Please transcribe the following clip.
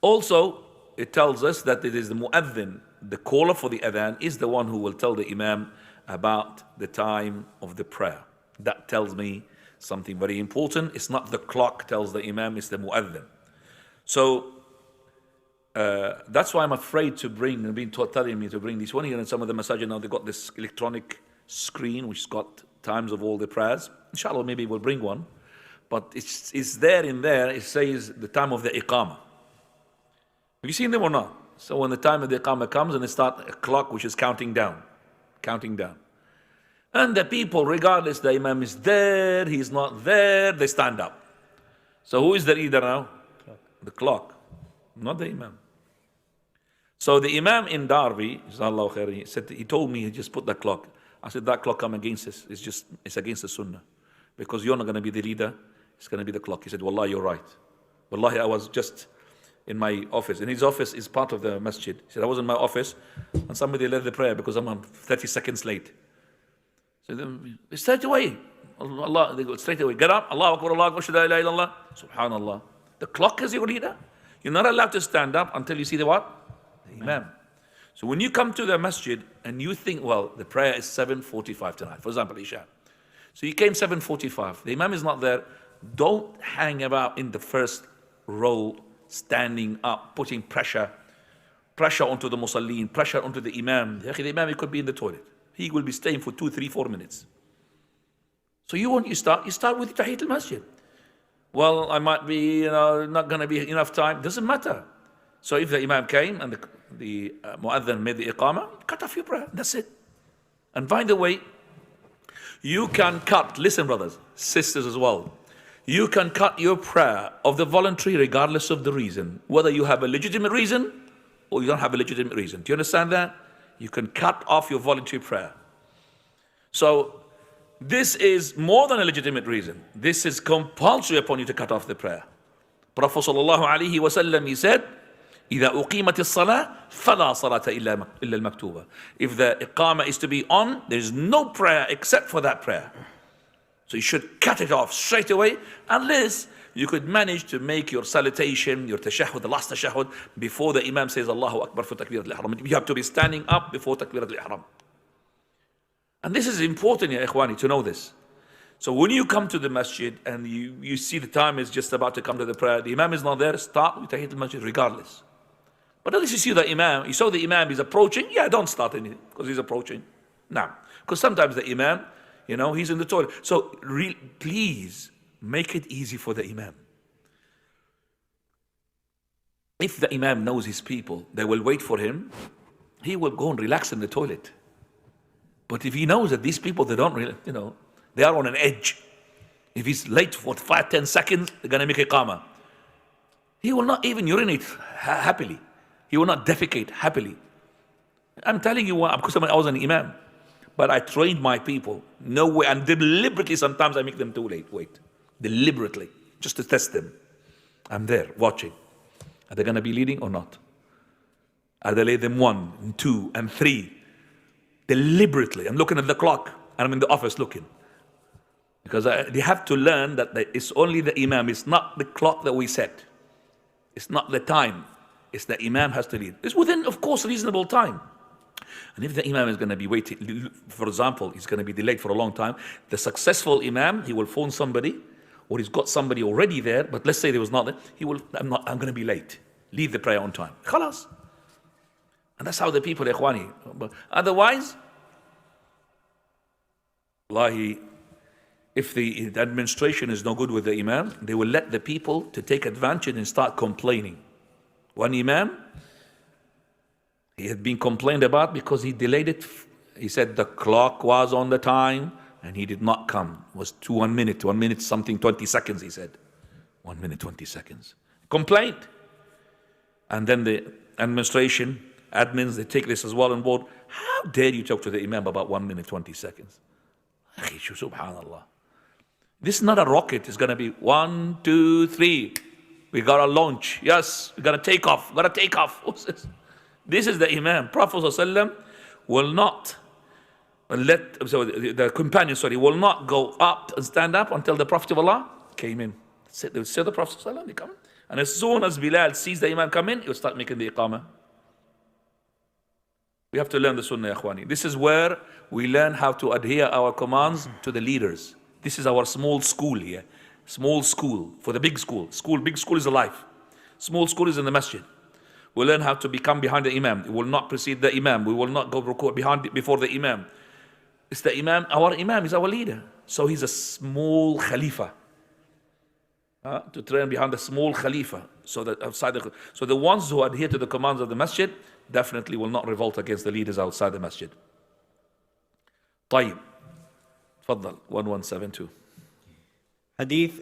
Also, it tells us that it is the mu'adhin, the caller for the adhan, is the one who will tell the imam about the time of the prayer. That tells me something very important. It's not the clock tells the imam, it's the mu'adhin. So that's why I'm afraid to bring, and being telling me to bring this one here. And some of the masajid now, they've got this electronic screen which has got times of all the prayers. Inshallah, maybe we'll bring one. But it's there in there, it says the time of the Iqama. Have you seen them or not? So when the time of the Iqama comes and they start a clock which is counting down. And the people, regardless the imam is there, he's not there, they stand up. So who is the leader now? The clock, not the imam. So the imam in Darby, he said, he told me, he just put that clock. I said, that clock come against us. It's against the sunnah. Because you're not going to be the leader, it's going to be the clock. He said, Wallah, you're right. Wallahi, I was just in my office. And his office is part of the masjid. He said, I was in my office and somebody led the prayer because I'm 30 seconds late. So then, straight away, Allah, they go straight away, get up, Allah Akbar, Allah Akbar, la ilaha illallah, subhanallah. The clock is your leader. You're not allowed to stand up until you see the what? The imam. So when you come to the masjid and you think, well, the prayer is 7:45 tonight, for example, Isha. So you came 7:45, the imam is not there, don't hang about in the first row, standing up, putting pressure onto the musallin, pressure onto the imam. The imam could be in the toilet. He will be staying for 2, 3, 4 minutes. So you start with Tahiyat al-Masjid. Well, I might be, not going to be enough time. Doesn't matter. So if the imam came and the mu'adhan made the Iqama, cut off your prayer. That's it. And by the way, you can cut, listen brothers, sisters as well, you can cut your prayer of the voluntary regardless of the reason, whether you have a legitimate reason or you don't have a legitimate reason. Do you understand that? You can cut off your voluntary prayer. So this is more than a legitimate reason. This is compulsory upon you to cut off the prayer. Prophet sallallahu alaihi wasallam, he said, إذا أقيمت الصلاة فلا صلاة إلا المكتوبة. If the Iqama is to be on, there is no prayer except for that prayer. So you should cut it off straight away, unless you could manage to make your salutation, your tashahhud, the last tashahhud, before the imam says Allahu Akbar for takbirat al-ihram. You have to be standing up before takbirat al-ihram. And this is important, ya ikhwani, to know this. So when you come to the masjid and you see the time is just about to come to the prayer, the imam is not there, start with Tahiyat al-Masjid regardless. But at least you see the imam, you saw the imam is approaching, don't start anything because he's approaching. No, because sometimes the imam, he's in the toilet. So please make it easy for the imam. If the imam knows his people, they will wait for him, he will go and relax in the toilet. But if he knows that these people, they don't really, they are on an edge. If he's late for 5, 10 seconds, they're going to make Iqama. He will not even urinate happily. He will not defecate happily. I'm telling you what, because I was an imam. But I trained my people. No way. And deliberately, sometimes I make them too late. Wait. Deliberately. Just to test them. I'm there, watching. Are they going to be leading or not? Are they lead them 1, and 2, and 3? Deliberately. I'm looking at the clock. And I'm in the office looking. Because they have to learn that it's only the imam. It's not the clock that we set. It's not the time. It's the imam has to lead. It's within, of course, reasonable time. And if the imam is going to be waiting, for example, he's going to be delayed for a long time, the successful imam, he will phone somebody, or he's got somebody already there, but let's say there was not there, I'm going to be late. Leave the prayer on time. Khalas. And that's how the people, ikhwani. But otherwise, wallahi, if the administration is no good with the imam, they will let the people to take advantage and start complaining. One imam, he had been complained about because he delayed it. He said the clock was on the time and he did not come. It was 1 minute something, 20 seconds, he said. 1 minute, 20 seconds. Complaint. And then the administration, admins, they take this as well on board. How dare you talk to the imam about 1 minute, 20 seconds? Subhanallah. This is not a rocket. It's going to be 1, 2, 3. We got to launch. Yes, we got to take off. Got to take off. What's this? This is the imam. Prophet ﷺ will not the companions, will not go up and stand up until the Prophet of Allah came in. They would say the Prophet ﷺ, they come. And as soon as Bilal sees the Imam come in, he'll start making the Iqama. We have to learn the Sunnah, Ikhwani. This is where we learn how to adhere our commands to the leaders. This is our small school here. Small school for the big school. Big school is a life. Small school is in the masjid. We learn how to become behind the Imam. We will not precede the Imam. We will not go before the Imam. It's the Imam. Our Imam is our leader. So he's a small Khalifa. To train behind the small Khalifa. So the ones who adhere to the commands of the masjid definitely will not revolt against the leaders outside the masjid. طيب. تفضل 1172. Hadith